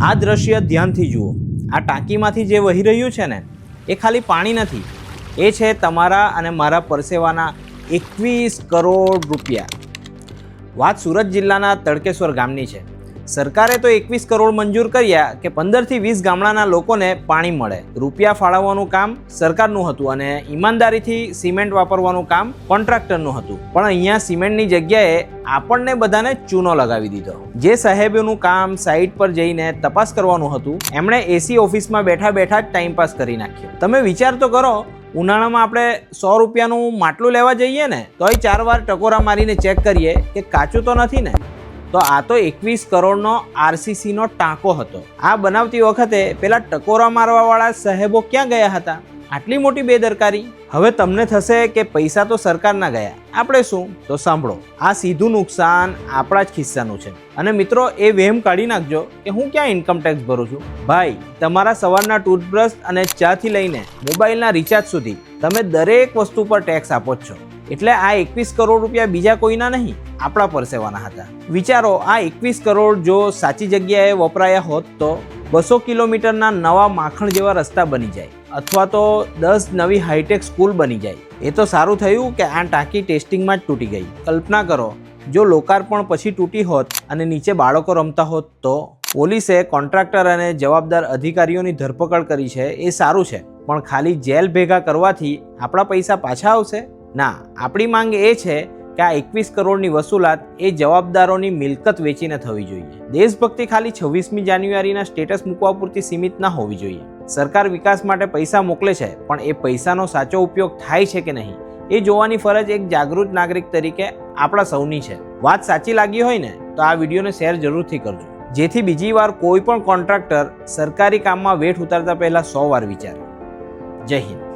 આ દ્રશ્ય ધ્યાનથી જુઓ। આ ટાંકીમાંથી જે વહી રહ્યું છે ને એ ખાલી પાણી નથી, એ છે તમારા અને મારા પરસેવાના 21 કરોડ રૂપિયા। વાત સુરત જિલ્લાના તડકેશ્વર ગામની છે। સરકારે તો 21 કરોડ મંજૂર કર્યા કે 15 થી 20 ગામડાના લોકોને પાણી મળે। રૂપિયા ફાળવવાનું કામ સરકારનું હતું અને ઈમાનદારીથી સિમેન્ટ વાપરવાનું કામ કોન્ટ્રાક્ટરનું હતું, પણ અહીંયા સિમેન્ટની જગ્યાએ આપણને બધાને ચૂનો લગાવી દીધો। જે સાહેબોનું કામ સાઇટ પર જઈને તપાસ કરવાનું હતું, એમણે એસી ઓફિસમાં બેઠા બેઠા જ ટાઈમપાસ કરી નાખ્યો। તમે વિચાર તો કરો, ઉનાળામાં આપણે 100 રૂપિયાનું માટલું લેવા જઈએ ને તોય 4 વાર ટકોરા મારીને ચેક કરીએ કે કાચું તો નથી ને। તો આ તો 21 કરોડનો આરસીસીનો ટાંકો હતો। આ બનાવતી વખતે પેલા ટકોરા મારવાવાળા સાહેબો ક્યાં ગયા હતા? આટલી મોટી બેદરકારી। હવે તમને થશે કે પૈસા તો સરકારના ગયા, આપણે શું? તો સાંભળો, આ સીધું નુકસાન આપણા જ ખિસ્સાનું છે। અને મિત્રો, એ વહેમ કાઢી નાખજો કે હું ક્યાં ઇન્કમ ટેક્સ ભરું છું। ભાઈ, તમારા સવારના ટૂથબ્રશ અને ચાથી લઈને મોબાઈલના રિચાર્જ સુધી તમે દરેક વસ્તુ પર ટેક્સ આપો જ છો। એટલે આ 21 કરોડ રૂપિયા બીજા કોઈના નહીં, આપણા પરસેવાના હતા। વિચારો, આ 21 કરોડ જો સાચી જગ્યાએ વપરાયા હોત તો 200 કિલોમીટરના નવા માખણ જેવા રસ્તા બની જાય, અથવા તો 10 નવી હાઈટેક સ્કૂલ બની જાય। એ તો સારું થયું કે આ ટાંકી ટેસ્ટિંગમાં જ તૂટી ગઈ। કલ્પના કરો, જો લોકાર્પણ પછી તૂટી હોત અને નીચે બાળકો રમતા હોત તો? પોલીસે કોન્ટ્રાક્ટર અને જવાબદાર અધિકારીઓની ધરપકડ કરી છે, એ સારું છે, પણ ખાલી જેલ ભેગા કરવાથી આપણા પૈસા પાછા આવશે? ના, આપણી માંગ એ છે કે આ 21 કરોડની વસૂલાત એ જવાબદારોની મિલકત વેચીને થવી જોઈએ। દેશભક્તિ ખાલી 26મી જાન્યુઆરીના સ્ટેટસ મૂકવા પૂરતી સીમિત ના હોવી જોઈએ। સરકાર વિકાસ માટે પૈસા મોકલે છે, પણ એ પૈસાનો સાચો ઉપયોગ થાય છે કે નહીં એ જોવાની ફરજ એક જાગૃત નાગરિક તરીકે આપણા સૌની છે। વાત સાચી લાગી હોય ને તો આ વિડીયોને શેર જરૂરથી કરજો, જેથી બીજી વાર કોઈ પણ કોન્ટ્રાક્ટર સરકારી કામમાં વેઠ ઉતારતા પહેલા 100 વાર વિચારે। જય હિન્દ।